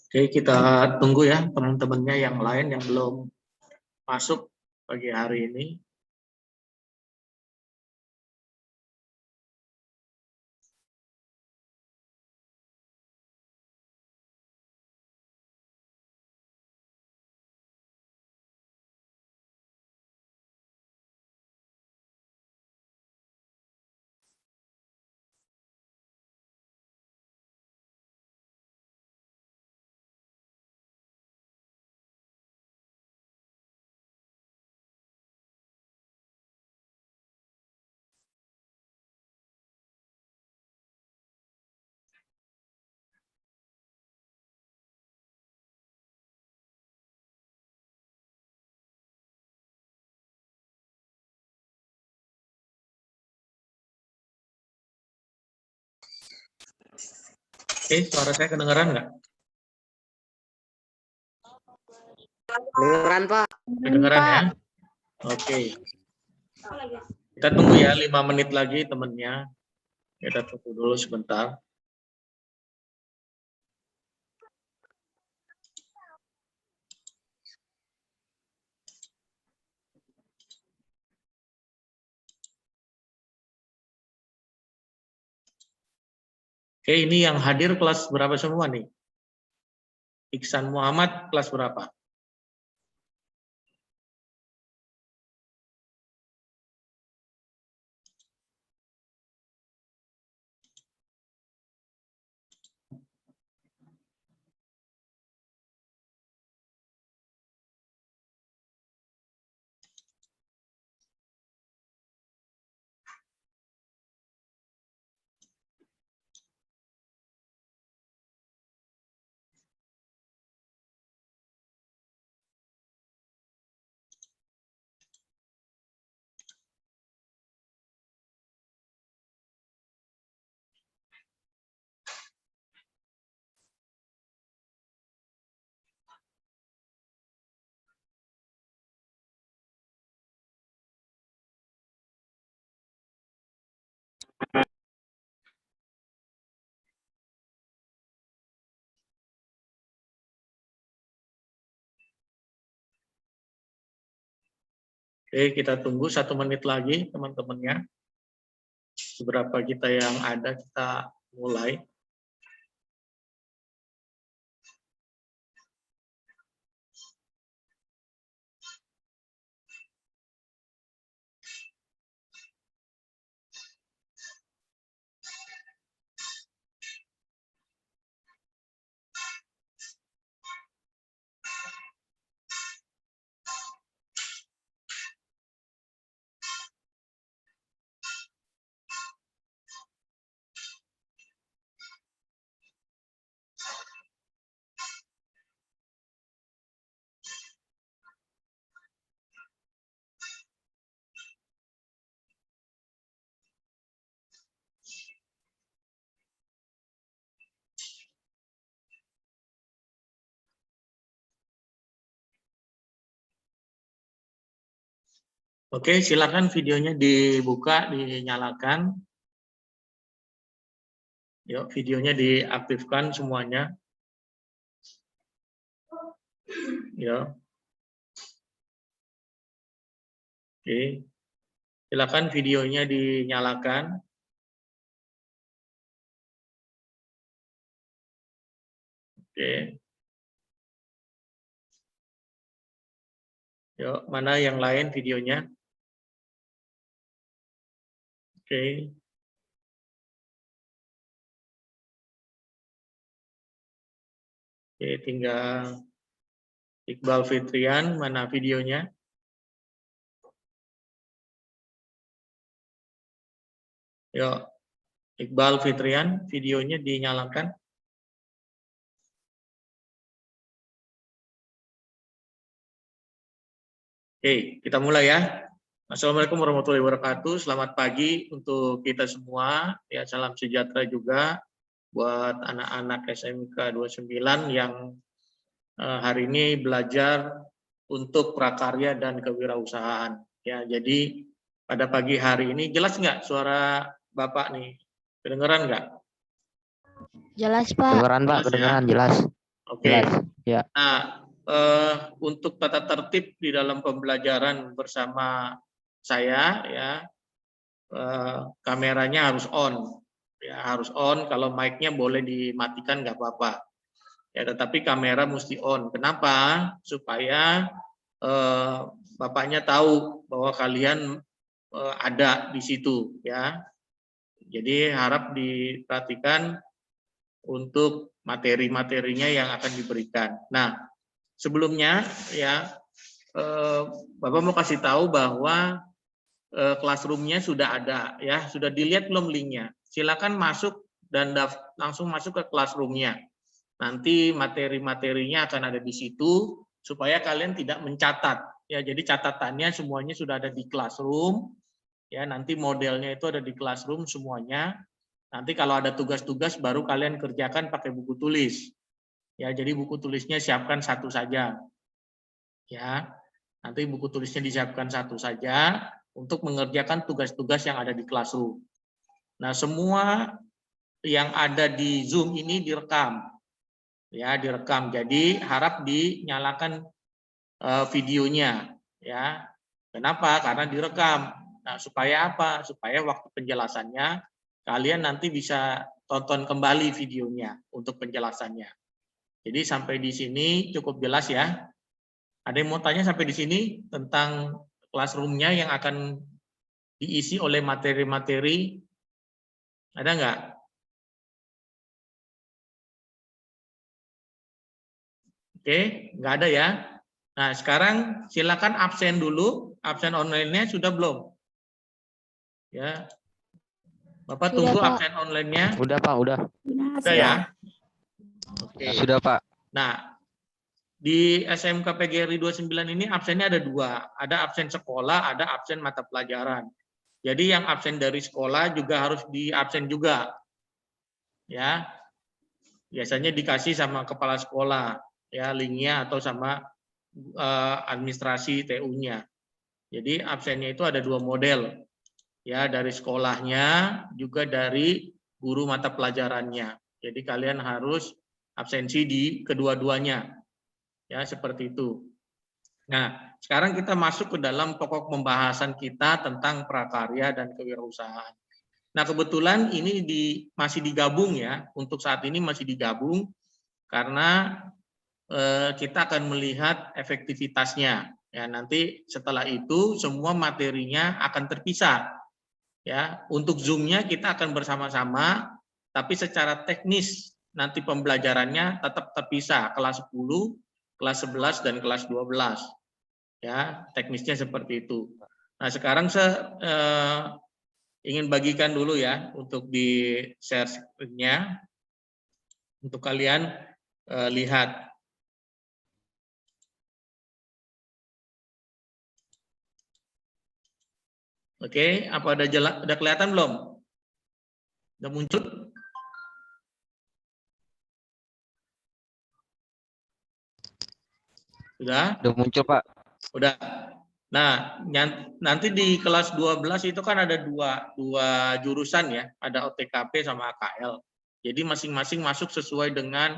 Oke, kita tunggu ya teman-temannya yang lain yang belum masuk pagi hari ini. Oke, suara saya kedengeran nggak? Kedengeran, Pak. Kedengeran ya? Oke. Kita tunggu ya 5 menit lagi temennya. Kita tunggu dulu sebentar. Oke, ini yang hadir kelas berapa semua nih? Iksan Muhammad kelas berapa? Oke, kita tunggu 1 menit lagi teman-temannya. Beberapa kita yang ada, kita mulai. Oke, silakan videonya dibuka, dinyalakan. Yuk, videonya diaktifkan semuanya. Ya. Oke. Silakan videonya dinyalakan. Oke. Yuk, mana yang lain videonya? Oke. Oke, tinggal Iqbal Fitrian, mana videonya? Yuk, Iqbal Fitrian, videonya dinyalakan. Oke, kita mulai ya. Assalamualaikum warahmatullahi wabarakatuh. Selamat pagi untuk kita semua. Ya, salam sejahtera juga buat anak-anak SMK 29 yang hari ini belajar untuk prakarya dan kewirausahaan. Ya, jadi pada pagi hari ini jelas nggak suara Bapak nih? Kedengeran nggak? Jelas, Pak. Kedengeran, Pak. Jelas ya? Kedengeran, jelas. Oke. Ya. Nah, untuk tata tertib di dalam pembelajaran bersama saya, ya, kameranya harus on, ya harus on. Kalau mic-nya boleh dimatikan nggak apa-apa, ya. Tetapi kamera mesti on. Kenapa? Supaya bapaknya tahu bahwa kalian ada di situ, ya. Jadi harap diperhatikan untuk materi-materinya yang akan diberikan. Nah, sebelumnya ya Bapak mau kasih tahu bahwa classroom-nya sudah ada, ya. Sudah dilihat belum linknya? Silakan masuk dan langsung masuk ke classroom-nya. Nanti materi-materinya akan ada di situ supaya kalian tidak mencatat, ya. Jadi catatannya semuanya sudah ada di classroom, ya. Nanti modelnya itu ada di classroom semuanya. Nanti kalau ada tugas-tugas baru kalian kerjakan pakai buku tulis, ya. Jadi buku tulisnya siapkan satu saja, ya. Nanti buku tulisnya disiapkan satu saja untuk mengerjakan tugas-tugas yang ada di classroom. Nah, semua yang ada di Zoom ini direkam, ya, direkam. Jadi harap dinyalakan videonya, ya. Kenapa? Karena direkam. Nah, supaya apa? Supaya waktu penjelasannya kalian nanti bisa tonton kembali videonya untuk penjelasannya. Jadi sampai di sini cukup jelas, ya. Ada yang mau tanya sampai di sini tentang classroom-nya yang akan diisi oleh materi-materi? Ada nggak? Oke, nggak ada, ya. Nah, sekarang silakan absen dulu. Absen online-nya sudah belum? Ya, Bapak Sudah, tunggu Pak. absen online-nya. Udah, Pak, udah. Sudah, ya? Oke. Sudah, Pak. Nah, di SMK PGRI 29 ini absennya ada dua. Ada absen sekolah, ada absen mata pelajaran. Jadi yang absen dari sekolah juga harus diabsen juga, ya. Biasanya dikasih sama kepala sekolah, ya, linknya, atau sama administrasi TU-nya. Jadi absennya itu ada dua model, ya, dari sekolahnya juga dari guru mata pelajarannya. Jadi kalian harus absensi di kedua-duanya, ya, seperti itu. Nah, sekarang kita masuk ke dalam pokok pembahasan kita tentang prakarya dan kewirausahaan. Nah, kebetulan ini masih digabung, ya, untuk saat ini masih digabung karena kita akan melihat efektivitasnya. Ya, nanti setelah itu semua materinya akan terpisah. Ya, untuk Zoom-nya kita akan bersama-sama, tapi secara teknis nanti pembelajarannya tetap terpisah, kelas 10, kelas 11 dan kelas 12. Ya, teknisnya seperti itu. Nah, sekarang saya ingin bagikan dulu, ya, untuk di share screen-nya untuk kalian lihat. Oke, apa udah kelihatan belum? Udah muncul? Sudah? Udah muncul, Pak. Udah. Nah, nanti di kelas 12 itu kan ada dua jurusan, ya, ada OTKP sama AKL. Jadi masing-masing masuk sesuai dengan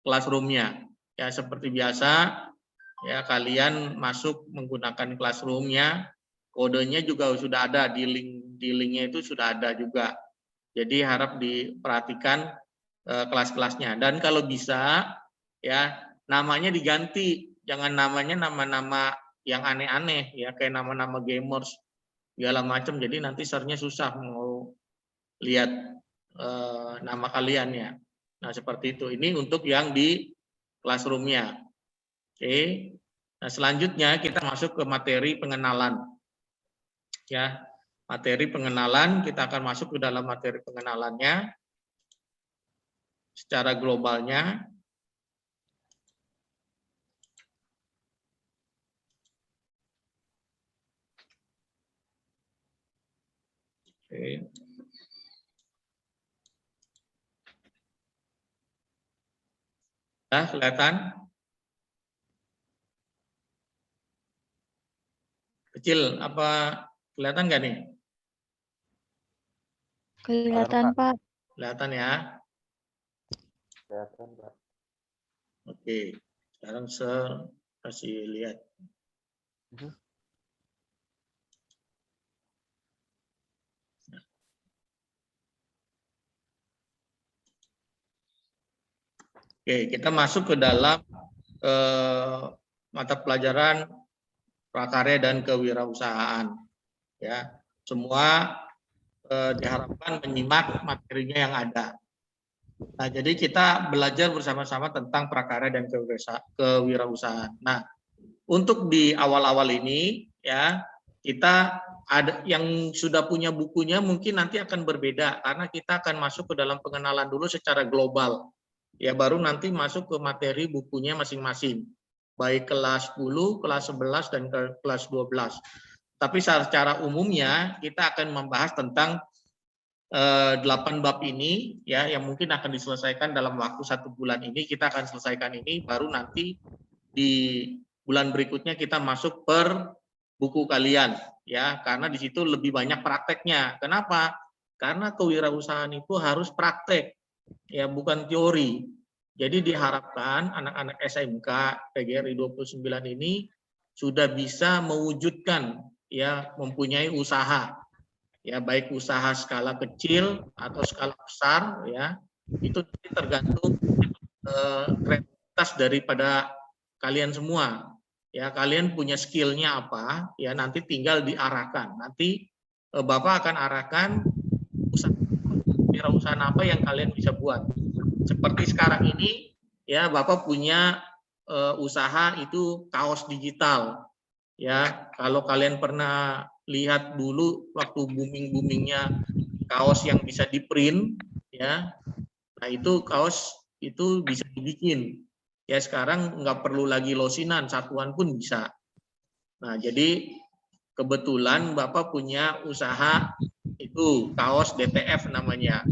classroom-nya. Ya, seperti biasa, ya, kalian masuk menggunakan classroom-nya. Kodenya juga sudah ada di link-nya itu sudah ada juga. Jadi harap diperhatikan kelas-kelasnya. Dan kalau bisa, ya, namanya diganti. Jangan namanya nama-nama yang aneh-aneh, ya, kayak nama-nama gamers segala macam. Jadi nanti sernya susah mau lihat nama kalian, ya. Nah, seperti itu. Ini untuk yang di classroom-nya. Oke. Nah, selanjutnya kita masuk ke materi pengenalan. Ya, materi pengenalan, kita akan masuk ke dalam materi pengenalannya secara globalnya. Oke. Nah, kelihatan? Kecil, apa kelihatan nggak nih? Kelihatan, Pak. Kelihatan, ya? Kelihatan, Pak. Oke, sekarang saya kasih lihat. Oke, kita masuk ke dalam mata pelajaran prakarya dan kewirausahaan. Ya, semua diharapkan menyimak materinya yang ada. Nah, jadi kita belajar bersama-sama tentang prakarya dan kewirausahaan. Nah, untuk di awal-awal ini ya kita ada yang sudah punya bukunya mungkin nanti akan berbeda karena kita akan masuk ke dalam pengenalan dulu secara global. Ya baru nanti masuk ke materi bukunya masing-masing. Baik kelas 10, kelas 11 dan kelas 12. Tapi secara umumnya kita akan membahas tentang 8 bab ini ya yang mungkin akan diselesaikan dalam waktu 1 bulan ini. Kita akan selesaikan ini baru nanti di bulan berikutnya kita masuk per buku kalian ya karena di situ lebih banyak prakteknya. Kenapa? Karena kewirausahaan itu harus praktek ya bukan teori. Jadi diharapkan anak-anak SMK PGRI 29 ini sudah bisa mewujudkan ya mempunyai usaha ya baik usaha skala kecil atau skala besar ya itu tergantung kreativitas daripada kalian semua ya kalian punya skillnya apa ya nanti tinggal diarahkan nanti Bapak akan arahkan usaha apa yang kalian bisa buat seperti sekarang ini ya Bapak punya usaha itu kaos digital ya kalau kalian pernah lihat dulu waktu boomingnya kaos yang bisa di print ya nah itu kaos itu bisa dibikin ya sekarang nggak perlu lagi losinan satuan pun bisa. Nah jadi kebetulan Bapak punya usaha itu kaos DTF namanya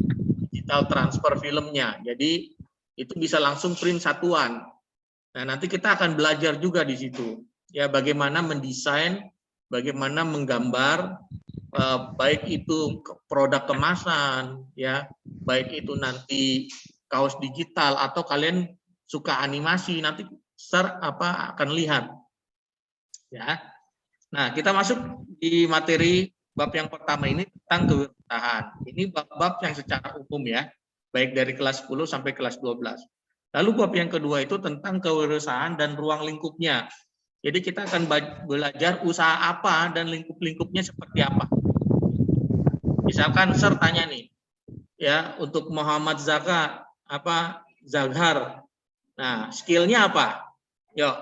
digital transfer filmnya jadi itu bisa langsung print satuan. Nah nanti kita akan belajar juga di situ ya bagaimana mendesain bagaimana menggambar baik itu produk kemasan ya baik itu nanti kaos digital atau kalian suka animasi nanti akan lihat ya. Nah kita masuk di materi bab yang pertama ini tentang kewirausahaan. Ini bab-bab yang secara umum ya baik dari kelas 10 sampai kelas 12. Lalu bab yang kedua itu tentang kewirausahaan dan ruang lingkupnya. Jadi kita akan belajar usaha apa dan lingkup-lingkupnya seperti apa. Misalkan Sir tanya nih, ya untuk Muhammad Zaghar. Nah, skillnya apa? Yuk.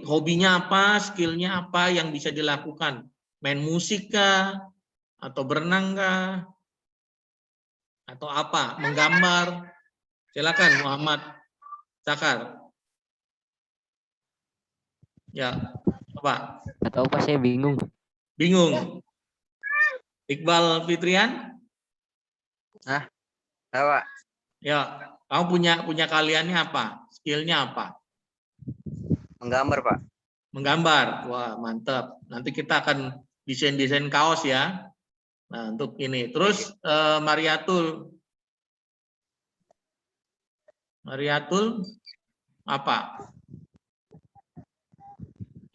Hobinya apa? Skillnya apa yang bisa dilakukan? Main musik kah? Atau berenang kah? Atau apa? Menggambar? Silakan Muhammad Zaghar. Ya, coba. Atau apa saya bingung. Bingung. Iqbal Fitrian? Nah, Pak. Ya, kamu punya kaliannya apa? Skillnya apa? Menggambar, Pak. Menggambar. Wah, mantap. Nanti kita akan desain-desain kaos ya. Nah, untuk ini. Terus Mariatul apa?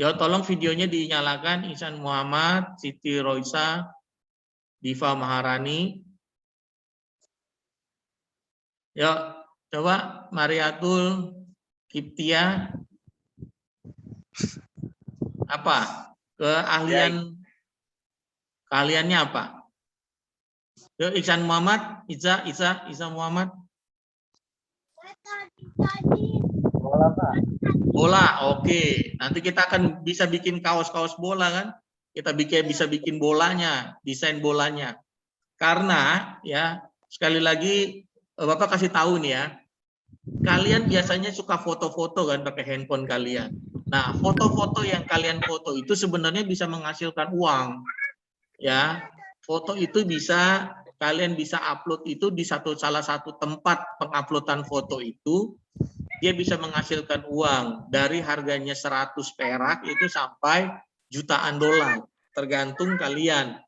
Ya, tolong videonya dinyalakan. Ihsan Muhammad, Siti Roisa, Diva Maharani. Ya, coba Mariatul Kiptia. Apa? Keahliannya apa? Yuk, Ihsan Muhammad, Isa Muhammad. Bola, Pak. Bola, oke. Nanti kita akan bisa bikin kaos-kaos bola kan? Kita bisa bikin bolanya, desain bolanya. Karena ya sekali lagi Bapak kasih tahu nih ya, kalian biasanya suka foto-foto kan pakai handphone kalian. Nah, foto-foto yang kalian foto itu sebenarnya bisa menghasilkan uang. Ya, foto itu bisa kalian bisa upload itu di salah satu tempat penguploadan foto itu dia bisa menghasilkan uang dari harganya 100 perak itu sampai jutaan dolar tergantung kalian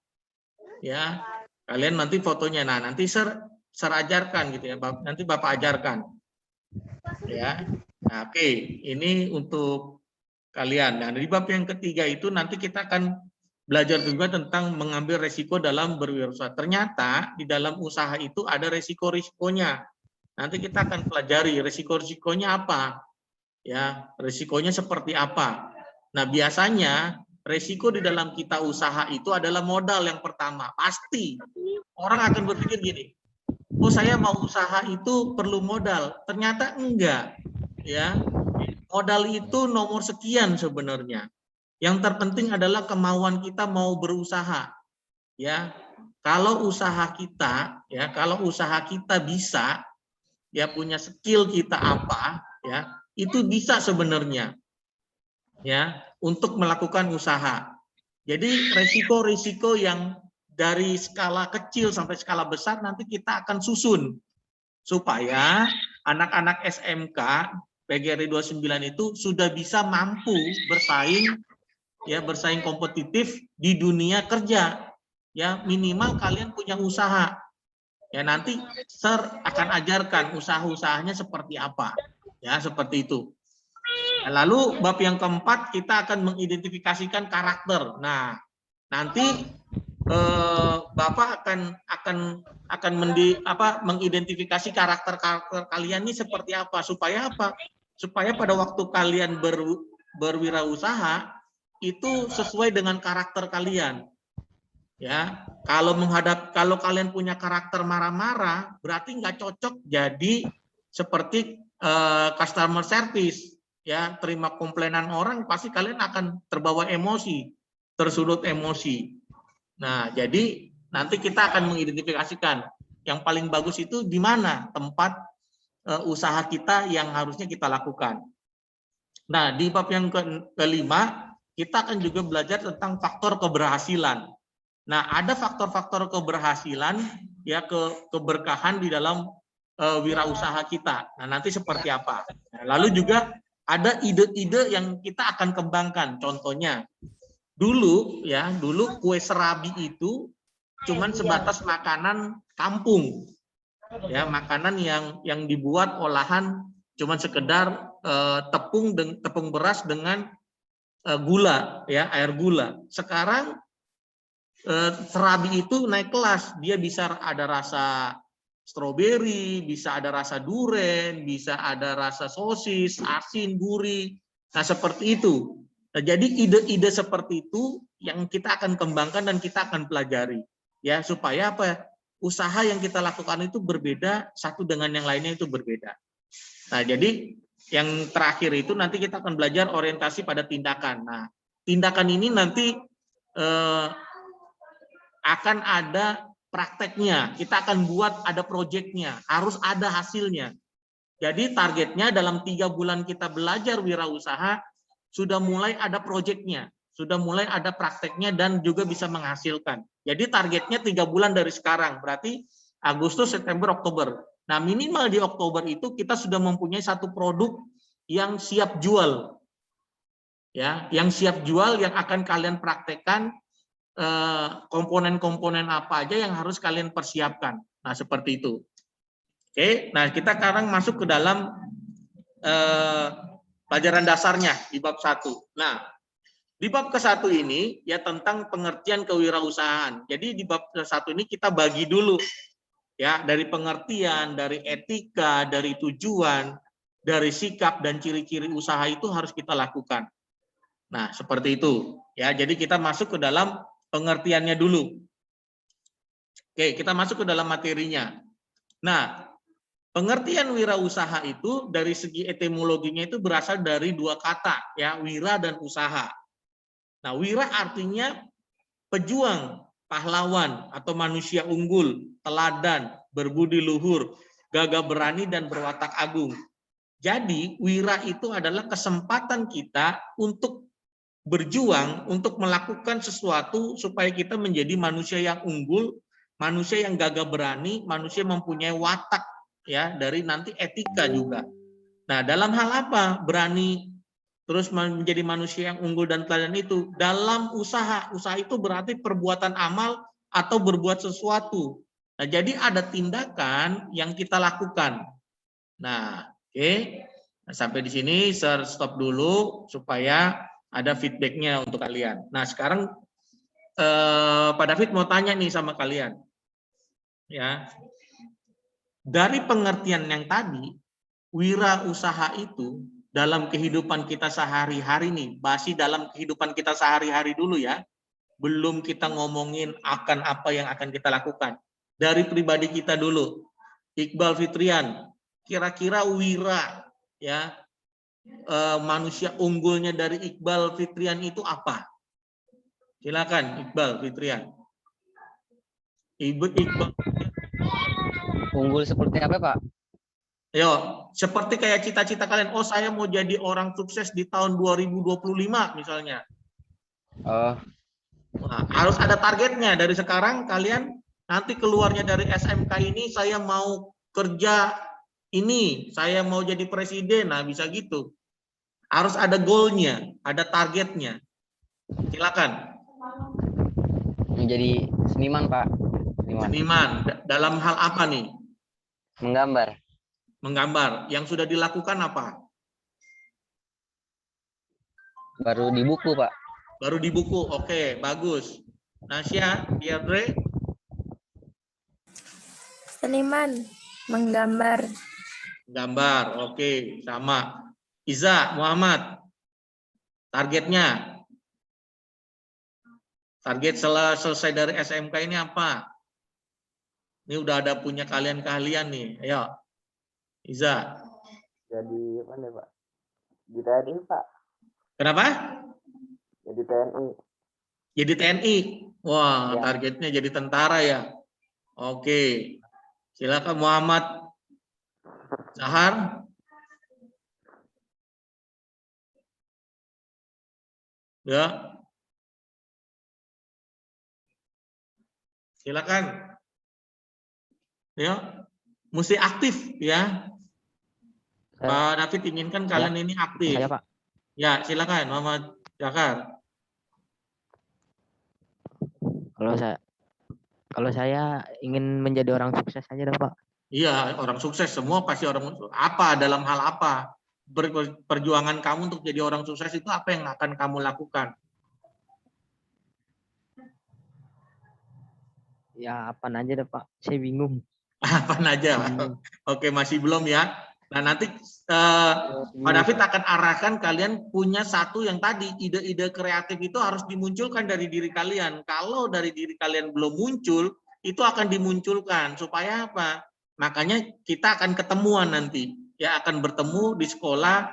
ya kalian nanti fotonya. Nah nanti Sir saya ajarkan gitu ya, nanti Bapak ajarkan. Ya, nah, oke, ini untuk kalian. Nah, di bab yang ketiga itu nanti kita akan belajar juga tentang mengambil resiko dalam berwirausaha. Ternyata di dalam usaha itu ada resiko-risikonya. Nanti kita akan pelajari resiko-risikonya apa. Ya, risikonya seperti apa. Nah, biasanya resiko di dalam kita usaha itu adalah modal yang pertama. Pasti orang akan berpikir gini, oh saya mau usaha itu perlu modal. Ternyata enggak. Ya, modal itu nomor sekian sebenarnya. Yang terpenting adalah kemauan kita mau berusaha. Ya, kalau usaha kita, ya kalau usaha kita bisa, ya punya skill kita apa, ya itu bisa sebenarnya, ya untuk melakukan usaha. Jadi risiko-risiko yang dari skala kecil sampai skala besar nanti kita akan susun supaya anak-anak SMK PGRI 29 itu sudah bisa mampu bersaing, ya bersaing kompetitif di dunia kerja. Ya minimal kalian punya usaha. Ya nanti Sir akan ajarkan usaha-usahanya seperti apa. Ya seperti itu. Nah, lalu bab yang keempat kita akan mengidentifikasikan karakter. Nah nanti Bapak akan mengidentifikasi karakter kalian ini seperti apa, supaya apa? Supaya pada waktu kalian berwirausaha itu sesuai dengan karakter kalian. Ya, kalau kalian punya karakter marah-marah, berarti nggak cocok jadi seperti customer service. Ya, terima komplainan orang pasti kalian akan terbawa emosi, tersulut emosi. Nah, jadi nanti kita akan mengidentifikasikan yang paling bagus itu di mana tempat usaha kita yang harusnya kita lakukan. Nah, di bab yang kelima, kita akan juga belajar tentang faktor keberhasilan. Nah, ada faktor-faktor keberhasilan, ya keberkahan di dalam wirausaha kita. Nah, nanti seperti apa? Nah, lalu juga ada ide-ide yang kita akan kembangkan. Contohnya, dulu kue serabi itu cuman sebatas makanan kampung, ya makanan yang dibuat olahan cuman sekedar tepung beras dengan gula, ya air gula. Sekarang serabi itu naik kelas, dia bisa ada rasa stroberi, bisa ada rasa duren, bisa ada rasa sosis, asin, gurih. Nah seperti itu. Nah, jadi ide-ide seperti itu yang kita akan kembangkan dan kita akan pelajari, ya supaya apa? Usaha yang kita lakukan itu berbeda, satu dengan yang lainnya itu berbeda. Nah, jadi yang terakhir itu nanti kita akan belajar orientasi pada tindakan. Nah, tindakan ini nanti akan ada prakteknya. Kita akan buat ada proyeknya, harus ada hasilnya. Jadi targetnya dalam 3 bulan kita belajar wirausaha sudah mulai ada proyeknya, sudah mulai ada prakteknya dan juga bisa menghasilkan. Jadi targetnya 3 bulan dari sekarang, berarti Agustus, September, Oktober. Nah minimal di Oktober itu kita sudah mempunyai satu produk yang siap jual, ya, yang siap jual yang akan kalian praktekkan komponen-komponen apa aja yang harus kalian persiapkan. Nah seperti itu. Oke, nah kita sekarang masuk ke dalam pelajaran dasarnya di bab 1. Nah, di bab ke-1 ini ya tentang pengertian kewirausahaan. Jadi di bab ke-1 ini kita bagi dulu ya dari pengertian, dari etika, dari tujuan, dari sikap dan ciri-ciri usaha itu harus kita lakukan. Nah, seperti itu. Ya, jadi kita masuk ke dalam pengertiannya dulu. Oke, kita masuk ke dalam materinya. Nah, pengertian wirausaha itu dari segi etimologinya itu berasal dari 2 kata, ya, wira dan usaha. Nah, wira artinya pejuang, pahlawan atau manusia unggul, teladan, berbudi luhur, gagah berani dan berwatak agung. Jadi, wira itu adalah kesempatan kita untuk berjuang, untuk melakukan sesuatu supaya kita menjadi manusia yang unggul, manusia yang gagah berani, manusia mempunyai watak, ya dari nanti etika juga. Nah dalam hal apa berani terus menjadi manusia yang unggul dan teladan itu? Dalam usaha itu berarti perbuatan amal atau berbuat sesuatu. Nah, jadi ada tindakan yang kita lakukan. Nah, oke. Nah, sampai di sini saya stop dulu supaya ada feedbacknya untuk kalian. Nah, sekarang Pak David mau tanya nih sama kalian. Ya. Dari pengertian yang tadi, wirausaha itu dalam kehidupan kita sehari-hari nih, masih dalam kehidupan kita sehari-hari dulu ya. Belum kita ngomongin akan apa yang akan kita lakukan. Dari pribadi kita dulu. Iqbal Fitrian, kira-kira wira ya manusia unggulnya dari Iqbal Fitrian itu apa? Silakan Iqbal Fitrian. Iqbal. Unggul seperti apa, Pak? Yo, seperti kayak cita-cita kalian. Oh, saya mau jadi orang sukses di tahun 2025 misalnya. Oh, Nah, harus ada targetnya dari sekarang. Kalian nanti keluarnya dari SMK ini saya mau kerja ini, saya mau jadi presiden. Nah, bisa gitu. Harus ada goalnya, ada targetnya. Silakan. menjadi seniman, Pak. Seniman. Dalam hal apa nih? Menggambar. Menggambar. Yang sudah dilakukan apa? Baru di buku, Pak. Baru di buku. Oke, bagus. Nasya, Diadre? Seniman, menggambar. Gambar. Oke, sama. Iza, Muhammad. Targetnya? Target selesai dari SMK ini apa? Ini udah ada punya kalian-kalian nih. Ayo. Iza. Jadi mana Pak? Di TNI Pak. Kenapa? Jadi TNI. Jadi TNI. Wah, Ya. targetnya jadi tentara ya. Oke. Silakan Muhammad Zahar. Ya. Silakan. Ya. Mesti aktif ya. Pak David inginkan kalian ini aktif. Saya, Pak. Ya, silakan Muhammad Zahar. Kalau saya ingin menjadi orang sukses aja dah, Pak. Iya, orang sukses semua pasti orang apa dalam hal apa? Perjuangan kamu untuk jadi orang sukses itu apa yang akan kamu lakukan? Ya apa aja dah, Pak. Saya bingung. Apa aja? Oke, masih belum ya. Nah, nanti Pak David akan arahkan kalian punya satu yang tadi, ide-ide kreatif itu harus dimunculkan dari diri kalian. Kalau dari diri kalian belum muncul, itu akan dimunculkan. Supaya apa? Makanya kita akan ketemuan nanti. Ya, akan bertemu di sekolah,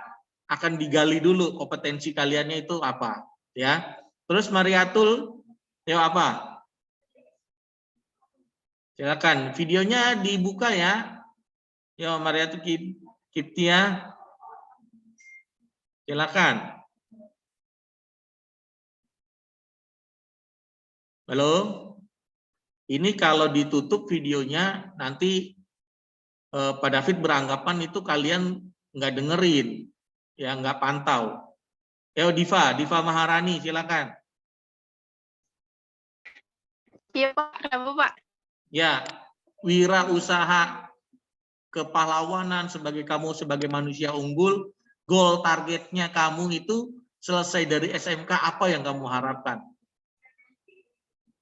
akan digali dulu kompetensi kaliannya itu apa. Ya. Terus Mariatul, ya apa? Silakan, videonya dibuka ya. Ya, Mariatul Kiptia. Silakan. Halo. Ini kalau ditutup videonya nanti Pak David beranggapan itu kalian nggak dengerin, ya nggak pantau. Diva Maharani, silakan. Iya Pak, kenapa Pak? Ya, wirausaha kepahlawanan kamu sebagai manusia unggul, goal targetnya kamu itu selesai dari SMK apa yang kamu harapkan?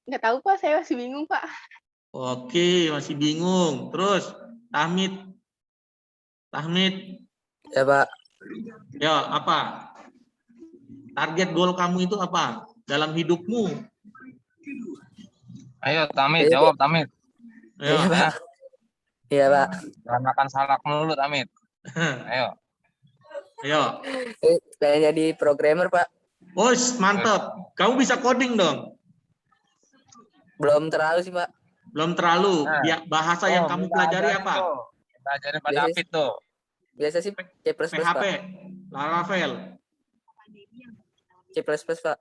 Nggak tahu Pak, saya masih bingung Pak. Oke, masih bingung. Terus Tahmid. Ya, Pak. Ya, apa? Target goal kamu itu apa dalam hidupmu? Ayo Tamit, jawab Tamit. Ya. Iya, Pak. Jangan makan salak melulu Tamit. Ayo. Ayo. Pengen jadi programmer, Pak. Oh, mantap. Kamu bisa coding dong? Belum terlalu sih, Pak. Belum terlalu. Nah. Bahasa yang kamu pelajari apa? Belajarin Pak David tuh. Biasa sih C++, PHP, Pak. Laravel. C++, Pak.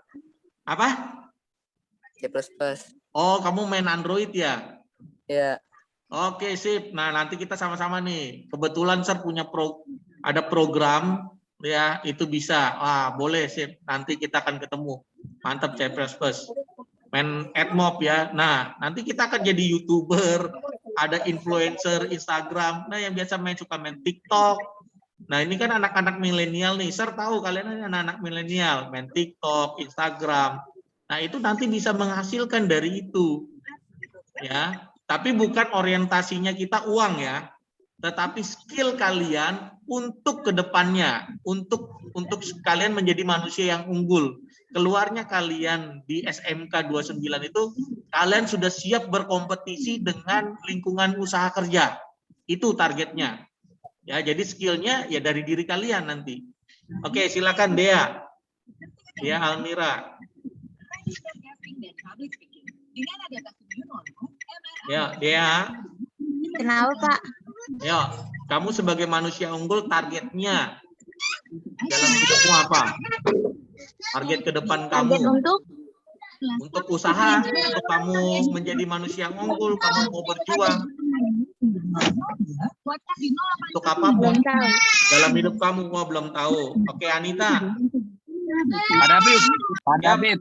Apa? C++. Oh, kamu main Android ya? Ya. Oke, sip. Nah, nanti kita sama-sama nih. Kebetulan Sir punya ada program ya, itu bisa. Wah, boleh sip. Nanti kita akan ketemu. Mantap C++. Main AdMob ya. Nah, nanti kita akan jadi YouTuber, ada influencer Instagram, nah yang biasa suka main TikTok. Nah ini kan anak-anak milenial nih, Sir tahu kalian ini anak-anak milenial, main TikTok, Instagram. Nah itu nanti bisa menghasilkan dari itu, ya. Tapi bukan orientasinya kita uang ya, tetapi skill kalian untuk kedepannya, untuk kalian menjadi manusia yang unggul. Keluarnya kalian di SMK 29 itu, kalian sudah siap berkompetisi dengan lingkungan usaha kerja. Itu targetnya. Ya, jadi skillnya ya dari diri kalian nanti. Oke, silakan Dea. Dea Almira. Ya, Dea. Kenapa, Pak? Ya, kamu sebagai manusia unggul targetnya dalam hidupmu apa? Target ke depan kamu untuk usaha, untuk kamu menjadi manusia yang unggul, kamu mau berjuang untuk apapun dalam hidup kamu, gua belum tahu. Oke, Anita. Pak David. Pak David.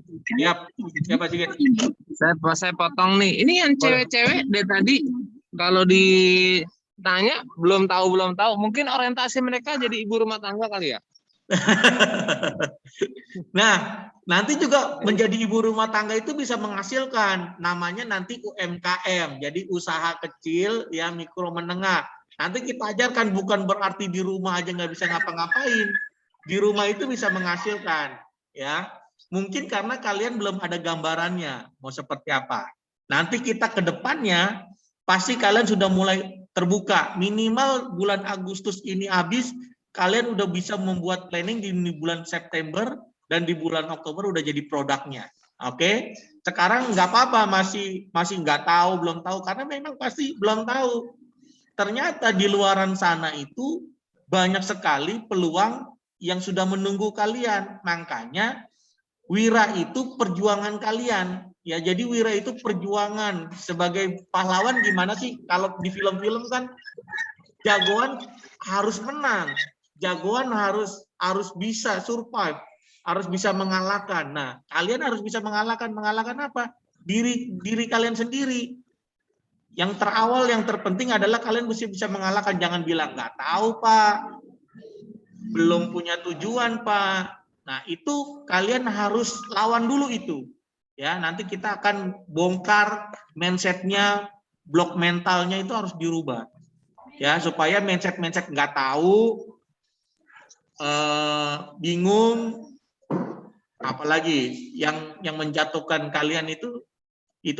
Siapa sih? Saya potong nih. Ini yang cewek-cewek dari tadi kalau ditanya belum tahu. Mungkin orientasi mereka jadi ibu rumah tangga kali ya. Nah, nanti juga menjadi ibu rumah tangga itu bisa menghasilkan, namanya nanti UMKM, jadi usaha kecil ya, mikro menengah. Nanti kita ajarkan, bukan berarti di rumah aja nggak bisa ngapa-ngapain, di rumah itu bisa menghasilkan ya. Mungkin karena kalian belum ada gambarannya mau seperti apa. Nanti kita ke depannya pasti kalian sudah mulai terbuka, minimal bulan Agustus ini habis, kalian udah bisa membuat planning di bulan September, dan di bulan Oktober udah jadi produknya. Oke? Sekarang nggak apa-apa, masih nggak tahu, belum tahu, karena memang pasti belum tahu. Ternyata di luaran sana itu banyak sekali peluang yang sudah menunggu kalian. Makanya wira itu perjuangan kalian. Ya, jadi wira itu perjuangan. Sebagai pahlawan gimana sih? Kalau di film-film kan jagoan harus menang. Jagoan harus bisa survive, harus bisa mengalahkan. Nah, kalian harus bisa mengalahkan apa? Diri kalian sendiri. Yang terawal, yang terpenting adalah kalian mesti bisa mengalahkan. Jangan bilang nggak tahu, Pak. Belum punya tujuan, Pak. Nah, itu kalian harus lawan dulu itu. Ya, nanti kita akan bongkar mindset-nya, blok mentalnya itu harus dirubah. Ya, supaya mindset nggak tahu, bingung, apalagi yang menjatuhkan kalian itu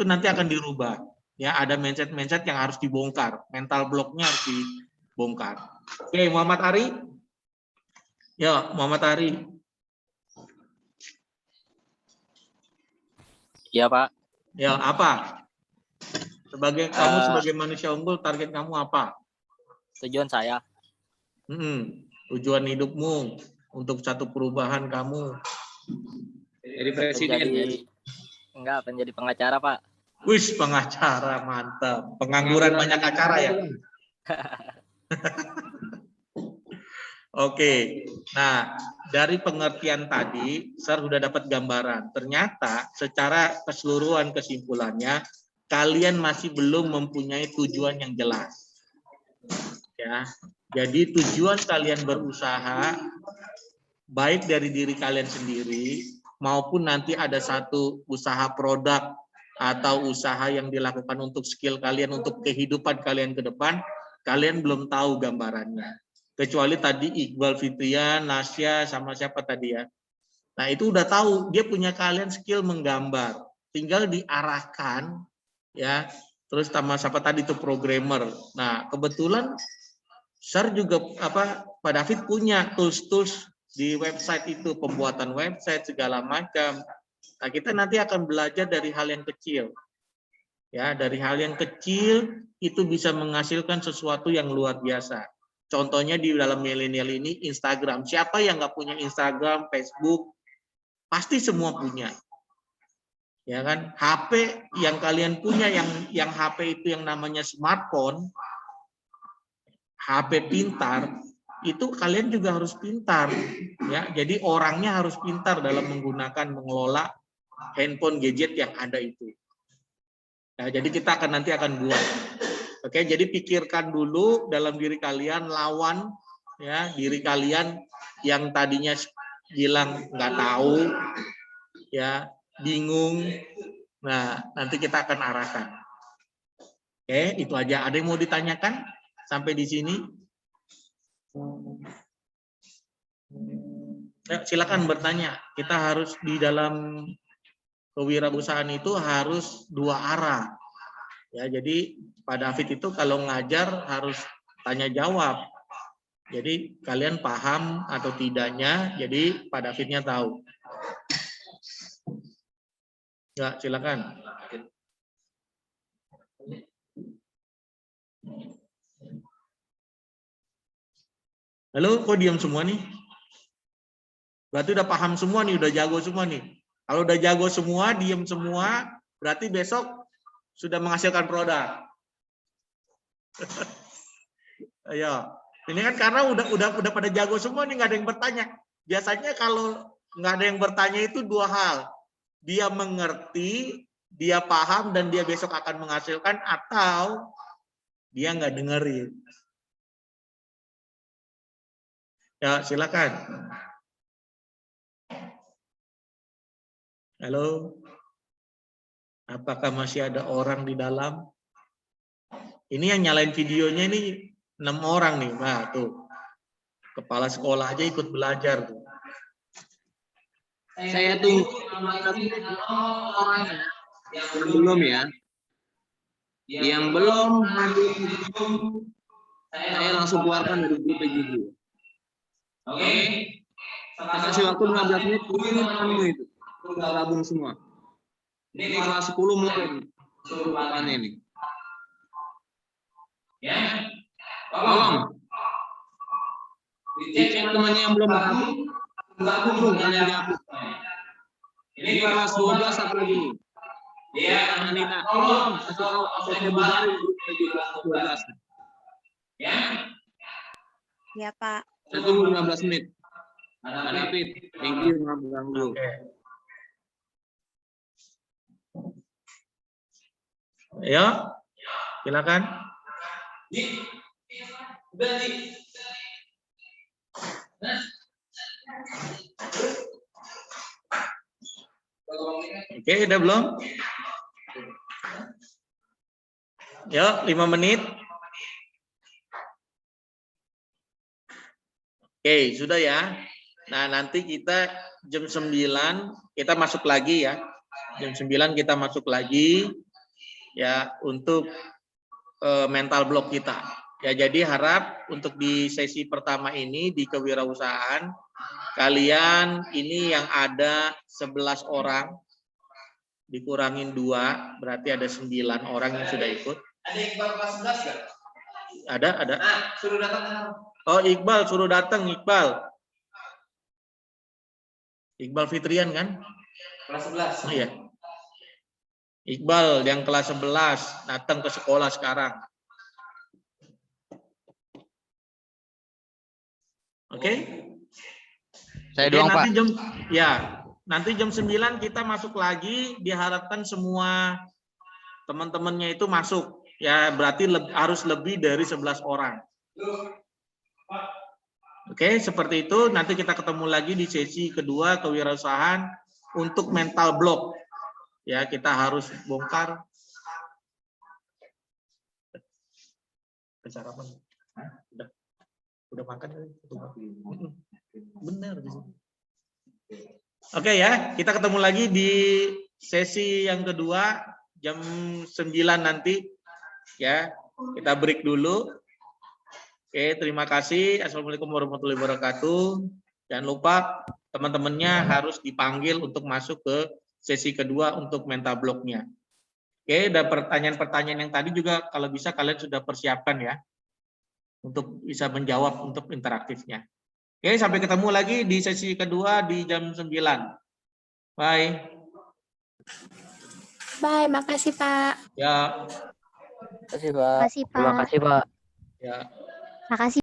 nanti akan dirubah. Ya, ada mindset yang harus dibongkar, mental bloknya harus dibongkar. Oke, Muhammad Ari. Ya, Muhammad Ari. Iya, Pak. Ya, apa? Kamu sebagai manusia unggul, target kamu apa? Tujuan saya. Tujuan hidupmu untuk satu perubahan kamu. Jadi presiden. Menjadi pengacara, Pak. Wis, pengacara, mantap. Pengangguran banyak acara ya. Oke. Nah, dari pengertian tadi, Sar sudah dapat gambaran. Ternyata secara keseluruhan kesimpulannya, kalian masih belum mempunyai tujuan yang jelas. Ya. Jadi tujuan kalian berusaha, baik dari diri kalian sendiri, maupun nanti ada satu usaha produk atau usaha yang dilakukan untuk skill kalian, untuk kehidupan kalian ke depan, kalian belum tahu gambarannya. Kecuali tadi Iqbal Fitrian, Nasya, sama siapa tadi ya. Nah itu udah tahu, dia punya kalian skill menggambar. Tinggal diarahkan, ya. Terus sama siapa tadi itu programmer. Nah kebetulan Sar juga Pak David punya tools-tools di website itu, pembuatan website segala macam. Nah, kita nanti akan belajar dari hal yang kecil. Ya, dari hal yang kecil itu bisa menghasilkan sesuatu yang luar biasa. Contohnya di dalam milenial ini Instagram. Siapa yang nggak punya Instagram, Facebook? Pasti semua punya. Ya kan? HP yang kalian punya, yang HP itu yang namanya smartphone, HP pintar, itu kalian juga harus pintar. Ya, jadi orangnya harus pintar dalam mengelola handphone gadget yang ada itu. Nah, jadi kita nanti akan buat Oke, jadi pikirkan dulu dalam diri kalian lawan ya, diri kalian yang tadinya bilang nggak tahu ya, bingung. Nah, nanti kita akan arahkan. Oke, itu aja. Ada yang mau ditanyakan sampai di sini? Ya, silakan bertanya. Kita harus di dalam kewirausahaan itu harus dua arah. Ya, jadi Pak David itu kalau ngajar harus tanya jawab. Jadi kalian paham atau tidaknya, jadi Pak Davidnya tahu. Ya, silakan. Halo, kok diam semua nih? Berarti udah paham semua nih, udah jago semua nih. Kalau udah jago semua, diam semua, berarti besok sudah menghasilkan produk. Ayo, ini kan karena udah pada jago semua nih, nggak ada yang bertanya. Biasanya kalau nggak ada yang bertanya itu dua hal. Dia mengerti, dia paham, dan dia besok akan menghasilkan, atau dia nggak dengerin. Ya, silakan. Halo. Apakah masih ada orang di dalam? Ini yang nyalain videonya ini 6 orang nih, Pak. Tuh. Kepala sekolah aja ikut belajar tuh. Saya tunggu orang yang belum ya. Yang belum hadir, saya langsung keluarkan dari grup PJJ. Oke. Saya kasih waktu 15 menit, ini penuh itu. Udah gabung semua. Ini kelas 10 mulai kesurupan ini. Ya. Tolong. Dicek temannya yang belum gabung, kalian gabung. Ini kelas 12 satu lagi. Dia Anita, tolong kasih tahu saya bubarin grup kelas 12. Ya. Ya, Pak. Saya tunggu 15 menit. Pak David, thank you maaf ganggu. Ayo, silakan. Oke, udah belum? Yuk, 5 menit. Oke, sudah ya. Nah, nanti kita jam 9 kita masuk lagi ya. Jam 9 kita masuk lagi ya untuk mental block kita. Ya, jadi harap untuk di sesi pertama ini di kewirausahaan kalian ini yang ada 11 orang dikurangin 2 berarti ada 9 orang yang sudah ikut. Ada Iqbal kelas 11 enggak? Ada. Nah, suruh datang. Oh, Iqbal suruh datang, Iqbal. Iqbal Fitrian kan? Kelas 11. Oh iya. Iqbal yang kelas 11 datang ke sekolah sekarang. Oke? Saya Oke, doang, Pak. Nanti jam 9 kita masuk lagi, diharapkan semua teman-temannya itu masuk. Ya, berarti harus lebih dari 11 orang. Oke, seperti itu. Nanti kita ketemu lagi di sesi kedua kewirausahaan untuk mental block. Ya, kita harus bongkar. Sarapan. Udah makan kali? Benar. Oke ya, kita ketemu lagi di sesi yang kedua jam 9 nanti. Ya, kita break dulu. Oke, terima kasih. Assalamualaikum warahmatullahi wabarakatuh. Jangan lupa teman-temannya harus dipanggil untuk masuk ke sesi kedua untuk mental blocknya. Oke, dan pertanyaan-pertanyaan yang tadi juga kalau bisa kalian sudah persiapkan ya untuk bisa menjawab untuk interaktifnya. Oke, sampai ketemu lagi di sesi kedua di jam 9. Bye. Bye, makasih, Pak. Ya. Terima kasih, Pak. Makasih, Pak. Terima kasih, Pak. Ya. Makasih.